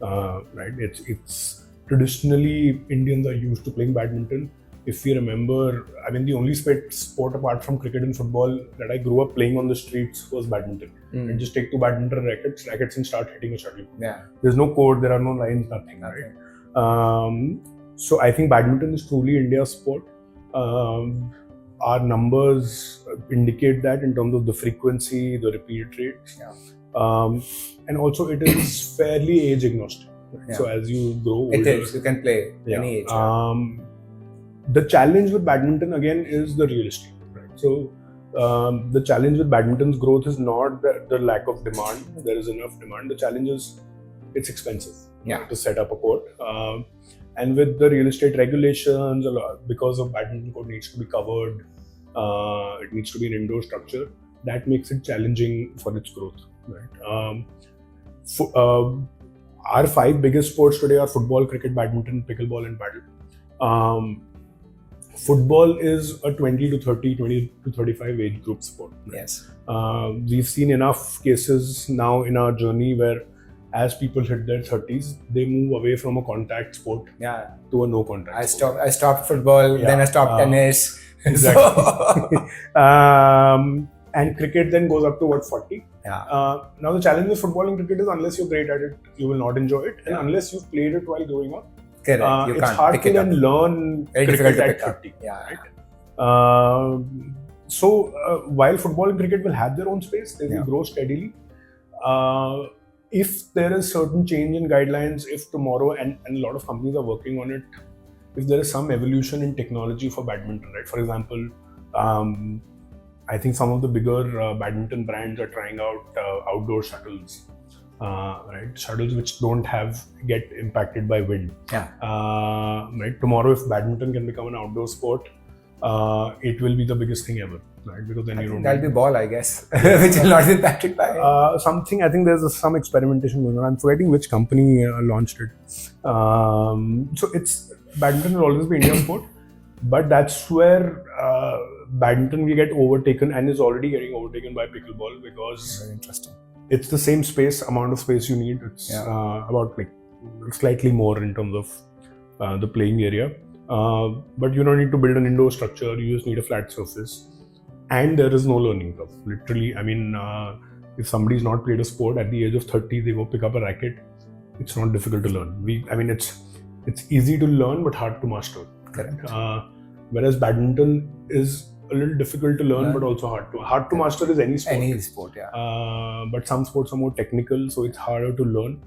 Speaker 1: right? It's traditionally Indians are used to playing badminton. If we remember, I mean, the only sport apart from cricket and football that I grew up playing on the streets was badminton. And just take two badminton rackets and start hitting a shuttle.
Speaker 2: Yeah.
Speaker 1: There's no court, there are no lines, nothing. Right? So I think badminton is truly India's sport. Our numbers indicate that in terms of the frequency, the repeat rates.
Speaker 2: Yeah.
Speaker 1: And also it is fairly age agnostic.
Speaker 2: Yeah.
Speaker 1: So as you grow older,
Speaker 2: it is. You can play any age.
Speaker 1: The challenge with badminton again is the real estate. Right? So the challenge with badminton's growth is not the lack of demand. There is enough demand. The challenge is it's expensive to set up a court. And with the real estate regulations, because of badminton court needs to be covered, it needs to be an indoor structure. That makes it challenging for its growth. Right? Our 5 biggest sports today are football, cricket, badminton, pickleball, and paddle. Football is a 20 to 35 age group sport. Right?
Speaker 2: Yes.
Speaker 1: We've seen enough cases now in our journey where as people hit their 30s, they move away from a contact sport to a no contact sport.
Speaker 2: I stopped football, then I stopped tennis.
Speaker 1: Exactly. And cricket then goes up to 40?
Speaker 2: Yeah.
Speaker 1: Now the challenge with football and cricket is unless you're great at it, you will not enjoy it. And unless you've played it while growing up,
Speaker 2: correct.
Speaker 1: It's hard to then learn cricket at 30.
Speaker 2: Yeah.
Speaker 1: Right? So while football and cricket will have their own space, they will grow steadily. If there is certain change in guidelines, if tomorrow, and a lot of companies are working on it, if there is some evolution in technology for badminton, right? For example, I think some of the bigger badminton brands are trying out outdoor shuttles, right? Shuttles which don't get impacted by wind. Right? Tomorrow, if badminton can become an outdoor sport, it will be the biggest thing ever, right? Because then
Speaker 2: that'll be ball, I guess, which will not be impacted by
Speaker 1: something. I think there's some experimentation going on. I'm forgetting which company launched it. So badminton will always be Indian sport, but that's where badminton will get overtaken and is already getting overtaken by pickleball because
Speaker 2: very interesting.
Speaker 1: It's the same amount of space you need. It's about like slightly more in terms of the playing area. But you don't need to build an indoor structure, you just need a flat surface. And there is no learning curve. Literally, I mean, if somebody's not played a sport at the age of 30, they go pick up a racket, it's not difficult to learn. It's easy to learn, but hard to master.
Speaker 2: Correct.
Speaker 1: Whereas badminton is a little difficult to learn, but also hard to master is any sport.
Speaker 2: Any sport,
Speaker 1: but some sports are more technical, so it's harder to learn.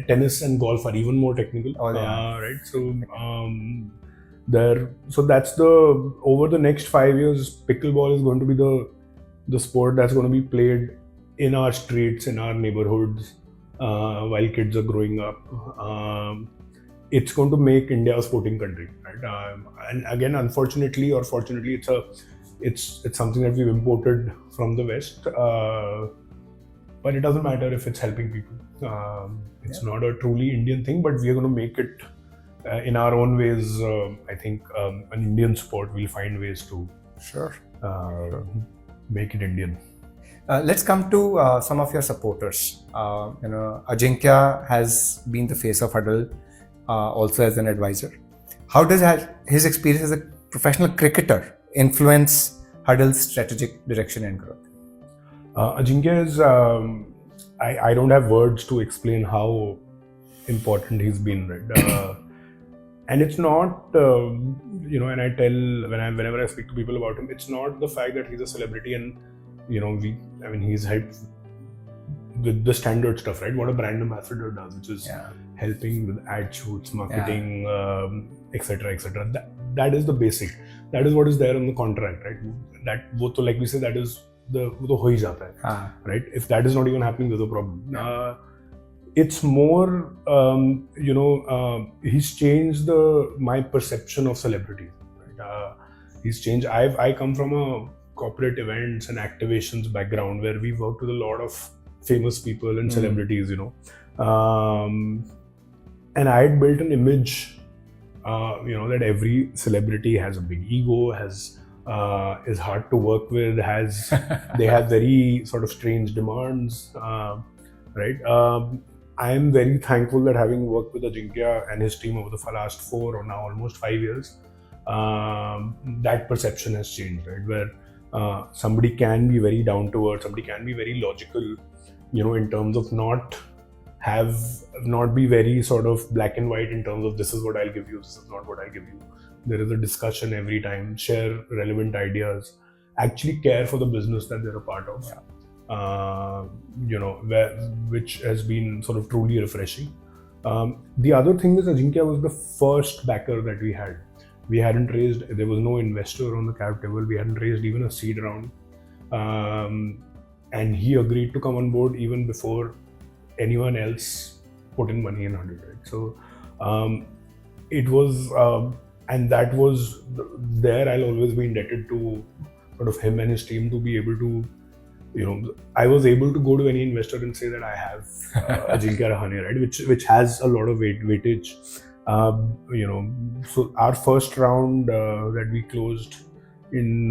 Speaker 1: Tennis and golf are even more technical, right? So that's over the next 5 years, pickleball is going to be the sport that's going to be played in our streets, in our neighborhoods, while kids are growing up. It's going to make India a sporting country, right? And again, unfortunately or fortunately, it's something that we've imported from the West. But it doesn't matter if it's helping people. It's not a truly Indian thing, but we are going to make it in our own ways. I think an Indian sport, we'll find ways to make it Indian.
Speaker 2: Let's come to some of your supporters. Ajinkya has been the face of Hudle, also as an advisor. How does his experience as a professional cricketer influence Hudle's strategic direction and growth?
Speaker 1: Ajinkya is, I don't have words to explain how important he's been, right? And it's not, and I tell, whenever I speak to people about him, it's not the fact that he's a celebrity and, he's helped with the standard stuff, right? What a brand ambassador does, which is helping with ad shoots, marketing, etc., etc. That is the basic. That is what is there in the contract, right? Like we say, that is वो तो हो ही जाता है, right? If that is not even happening, there's a problem. It's more, he's changed my perception of celebrity. Right? He's changed. I come from a corporate events and activations background where we worked with a lot of famous people and celebrities, and I had built an image that every celebrity has a big ego, is hard to work with, they have very sort of strange demands, right? I am very thankful that having worked with Ajinkya and his team over the last 4 or now almost 5 years, that perception has changed, right? Where somebody can be very down to earth, somebody can be very logical, in terms of not be very sort of black and white in terms of this is what I'll give you, this is not what I'll give you. There is a discussion every time, share relevant ideas, actually care for the business that they're a part of. Which has been sort of truly refreshing. The other thing is Ajinkya was the first backer that we had. We hadn't raised, there was no investor on the cap table, we hadn't raised even a seed round. And he agreed to come on board even before anyone else put in money in Hudle, right? So it was, and that was there. I'll always be indebted to sort of him and his team to be able to, I was able to go to any investor and say that I have Ajinkya Rahane, right? Which has a lot of weightage. So our first round that we closed in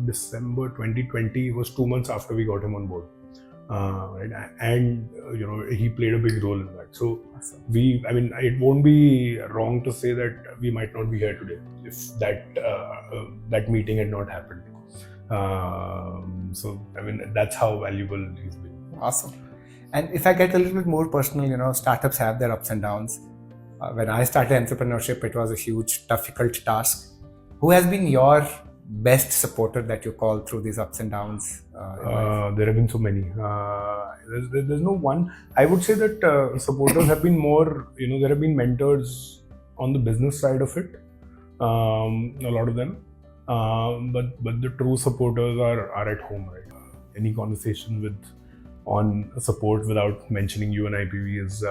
Speaker 1: December 2020 was 2 months after we got him on board. Right? And he played a big role in that. So it won't be wrong to say that we might not be here today if that meeting had not happened. That's how valuable he's been.
Speaker 2: Awesome. And if I get a little bit more personal, startups have their ups and downs. When I started entrepreneurship, it was a huge, difficult task. Who has been your best supporter that you call through these ups and downs?
Speaker 1: There have been so many. There's no one. I would say that supporters have been more, there have been mentors on the business side of it, a lot of them. But the true supporters are at home, right? Any conversation on support without mentioning you and IPV is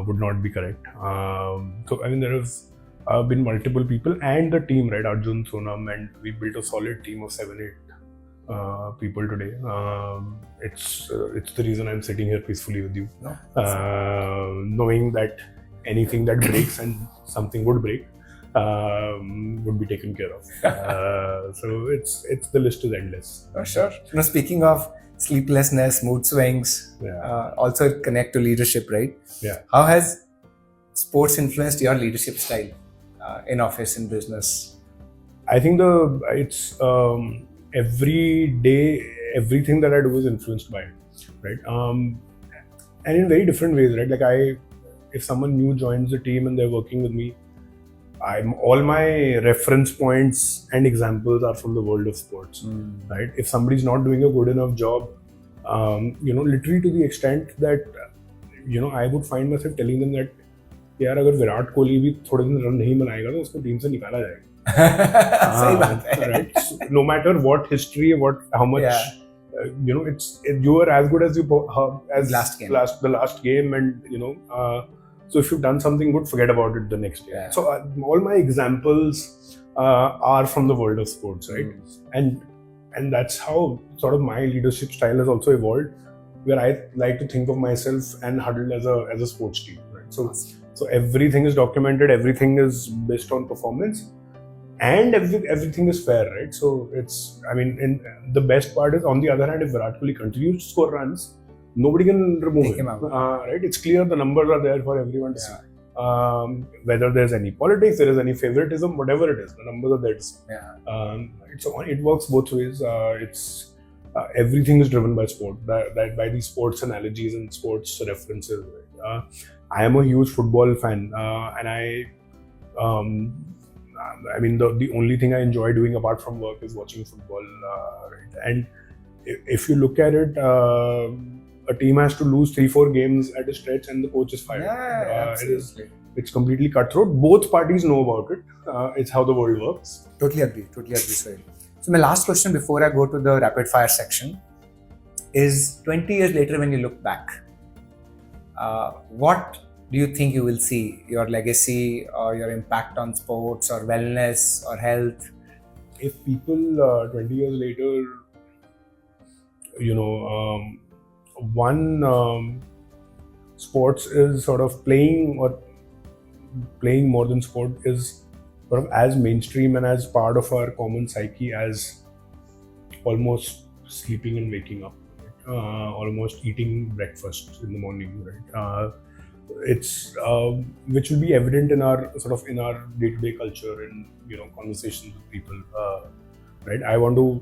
Speaker 1: would not be correct. There have been multiple people and the team, right? Arjun, Sonam, and we built a solid team of 7-8 people today. It's the reason I'm sitting here peacefully with you, knowing that anything that breaks and something would break would be taken care of. So the list is endless.
Speaker 2: Oh, sure. Speaking of sleeplessness, mood swings, also connect to leadership, right?
Speaker 1: Yeah.
Speaker 2: How has sports influenced your leadership style in office, in business?
Speaker 1: I think it's every day, everything that I do is influenced by it, right? And in very different ways, right? Like if someone new joins the team and they're working with me, all my reference points and examples are from the world of sports, right? If somebody's not doing a good enough job, literally to the extent that, I would find myself telling them that, यार अगर विराट कोहली भी थोड़े दिन run नहीं बनाएगा तो उसको team से निकाला जाएगा.
Speaker 2: सही बात है.
Speaker 1: Right? So, no matter what history, how much, you are as good as the last game, and so if you've done something good, forget about it the next day. So all my examples are from the world of sports, right? And that's how sort of my leadership style has also evolved, where I like to think of myself and Hudle as a sports team, right? So everything is documented, everything is based on performance, and everything is fair, right? So the best part is, on the other hand, if Virat Kohli continues to score runs, nobody can remove him out. Right? It's clear the numbers are there for everyone to see. Whether there's any politics, there is any favoritism, whatever it is, the numbers are there to see. So it works both ways. Everything is driven by sport, by these sports analogies and sports references. Right? I am a huge football fan, and the only thing I enjoy doing apart from work is watching football. Right? And if you look at it, a team has to lose 3-4 games at a stretch and the coach is fired. It's completely cutthroat. Both parties know about it. It's how the world works.
Speaker 2: Totally agree, Suhail. So my last question before I go to the rapid fire section is, 20 years later when you look back, what do you think you will see your legacy or your impact on sports or wellness or health?
Speaker 1: If people 20 years later, sports is sort of playing or playing more than sport is sort of as mainstream and as part of our common psyche as almost sleeping and waking up, almost eating breakfast in the morning, right? It's which will be evident in our day-to-day culture and conversations with people, right?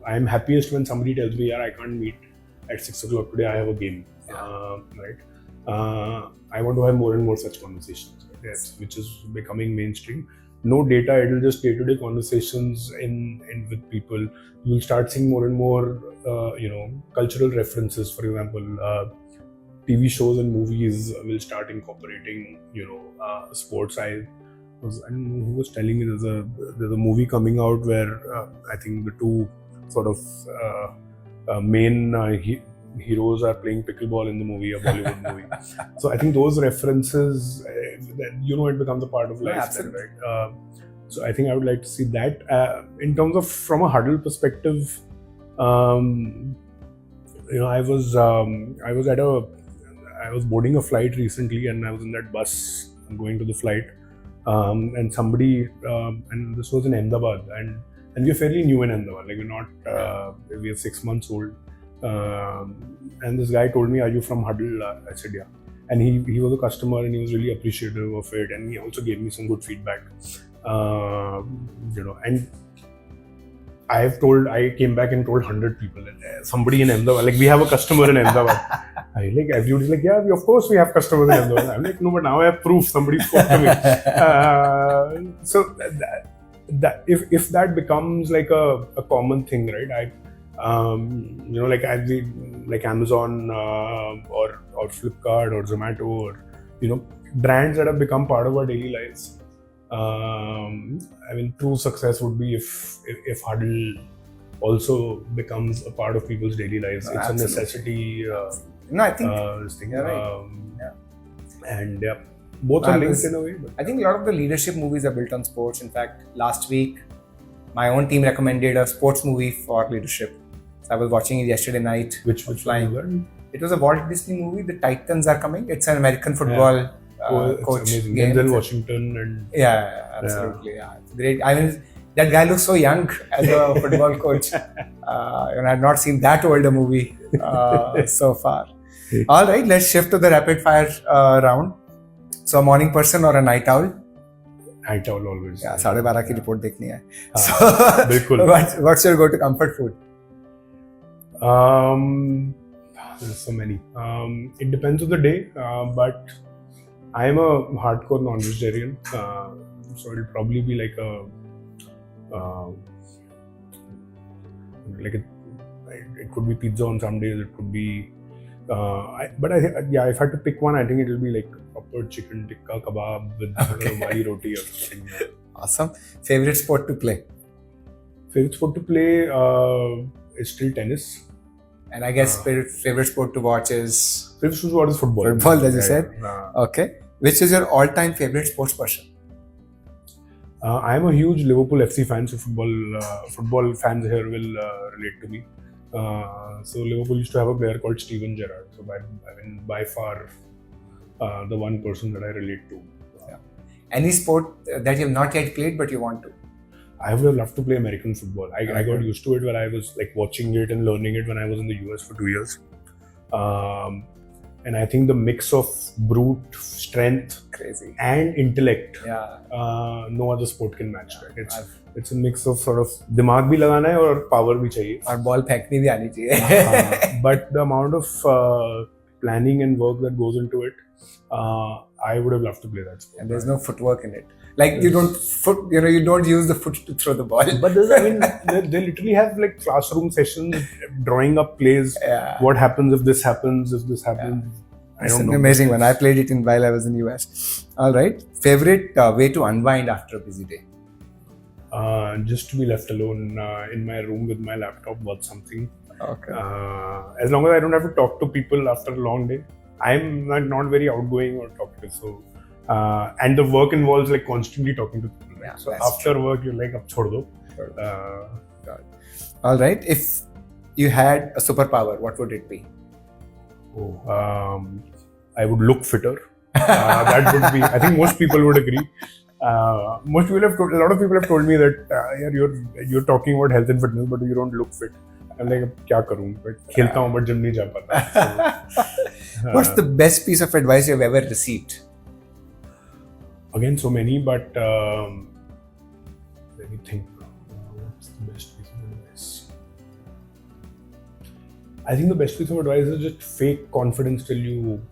Speaker 1: I'm happiest when somebody tells me, "Yeah, I can't meet at 6 o'clock today. I have a game," right? I want to have more and more such conversations, right? Yes, which is becoming mainstream. No data, it'll just day-to-day conversations in with people. You'll start seeing more and more, cultural references. For example, TV shows and movies will start incorporating, sports. I don't know who was telling me there's a movie coming out where I think the two sort of main heroes are playing pickleball in the movie, a Bollywood movie. So I think those references, it becomes a part of life,
Speaker 2: absolutely.
Speaker 1: right? So I think I would like to see that. In terms of from a Hudle perspective, I was boarding a flight recently, and I was in that bus going to the flight, and somebody, and this was in Ahmedabad, and we're fairly new in Ahmedabad, like we're 6 months old. And this guy told me, "Are you from Hudle?" I said, "Yeah." And he was a customer, and he was really appreciative of it, and he also gave me some good feedback. And I came back and told 100 people, somebody in Ahmedabad, like we have a customer in Ahmedabad. Everybody's like, "Yeah, of course we have customers in Ahmedabad." I'm like, "No, but now I have proof. Somebody spoke to me." So that if that becomes like a common thing, right? Like Amazon or Flipkart or Zomato, or brands that have become part of our daily lives. True success would be if Hudle also becomes a part of people's daily lives. It's absolutely a necessity.
Speaker 2: I think
Speaker 1: this thing.
Speaker 2: You're right.
Speaker 1: And both are linked in a way.
Speaker 2: I think a lot of the leadership movies are built on sports. In fact, last week, my own team recommended a sports movie for leadership. So I was watching it yesterday night.
Speaker 1: Which flying?
Speaker 2: It was a Walt Disney movie. The Titans are coming. It's an American football coach game.
Speaker 1: Denzel Washington and
Speaker 2: absolutely, it's great. That guy looks so young as a football coach. I've not seen that older movie so far. All right, let's shift to the rapid fire round. So, a morning person or a night owl?
Speaker 1: Night owl always.
Speaker 2: 12:30 की report देखनी है. So, what's your go-to comfort food?
Speaker 1: There's so many. It depends on the day, but I am a hardcore non-vegetarian, so it'll probably be like it could be pizza on some days. It could be, if I had to pick one, I think it'll be like proper chicken tikka kebab with rumali roti or something.
Speaker 2: Awesome. Favorite sport to play?
Speaker 1: Favorite sport to play is still tennis.
Speaker 2: And I guess favorite sport to watch is?
Speaker 1: Favorite sport to watch is football.
Speaker 2: Football, as you said. Okay. Which is your all-time favorite sports person?
Speaker 1: I am a huge Liverpool FC fan, so football fans here will relate to me. So Liverpool used to have a player called Steven Gerrard. So by far the one person that I relate to.
Speaker 2: Yeah. Any sport that you have not yet played but you want to?
Speaker 1: I would have loved to play American football. I got used to it when I was like watching it and learning it when I was in the US for 2 years. And I think the mix of brute strength,
Speaker 2: crazy,
Speaker 1: and intellect, no other sport can match. Right? It's a mix of sort of दिमाग भी लगाना है और power भी चाहिए.
Speaker 2: और ball फेंकनी भी आनी चाहिए.
Speaker 1: But the amount of planning and work that goes into it, I would have loved to play that sport.
Speaker 2: And there's no footwork in it. Like you don't use the foot to throw the ball.
Speaker 1: But they literally have like classroom sessions, drawing up plays.
Speaker 2: Yeah.
Speaker 1: What happens if this happens? If this happens, I don't know.
Speaker 2: It's an amazing one. I played it while I was in US. All right. Favorite way to unwind after a busy day?
Speaker 1: Just to be left alone in my room with my laptop, watch something.
Speaker 2: Okay.
Speaker 1: As long as I don't have to talk to people after a long day. I'm not very outgoing or talkative, so. And the work involves like constantly talking to people. Right? So after work, you're like, "Ab chhod do."
Speaker 2: All right. If you had a superpower, what would it be?
Speaker 1: I would look fitter. That would be. I think most people would agree. Most people have told, a lot of people have told me that yeah, you're talking about health and fitness, but you don't look fit. I'm like, क्या करूँ? But खेलता हूँ, but gym नहीं जा पाता. So,
Speaker 2: What's the best piece of advice you've ever received?
Speaker 1: Again, so many, but let me think. What's the best piece of advice? I think the best piece of advice is just fake confidence till you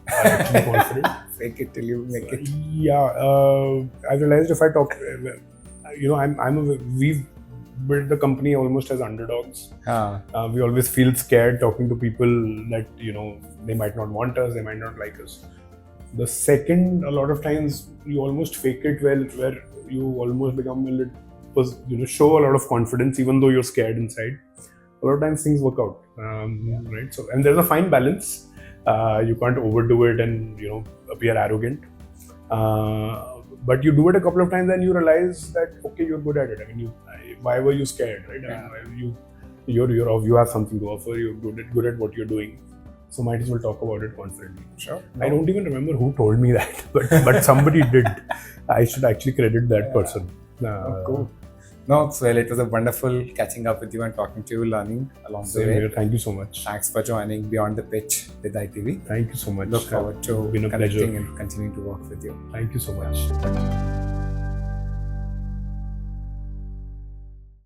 Speaker 1: are actually confident.
Speaker 2: Fake it till you make it.
Speaker 1: Yeah, I realized if I talk, we've built the company almost as underdogs. We always feel scared talking to people that, they might not want us, they might not like us. The second, a lot of times you almost fake it where you almost become a little, show a lot of confidence even though you're scared inside. A lot of times things work out, right? So, and there's a fine balance. You can't overdo it and appear arrogant. But you do it a couple of times and you realize that okay, you're good at it. I mean, why were you scared, right?
Speaker 2: Yeah.
Speaker 1: I mean, you have something to offer. You're good at what you're doing. So might as well talk about it confidently.
Speaker 2: Sure.
Speaker 1: I don't even remember who told me that, but somebody did. I should actually credit that person.
Speaker 2: Cool. No, Suhail, it was a wonderful catching up with you and talking to you, learning along the way.
Speaker 1: Thank you so much.
Speaker 2: Thanks for joining Beyond the Pitch with IPV.
Speaker 1: Thank you so much.
Speaker 2: Look forward to
Speaker 1: It's been a
Speaker 2: connecting
Speaker 1: pleasure.
Speaker 2: and continuing to work with you.
Speaker 1: Thank you so much.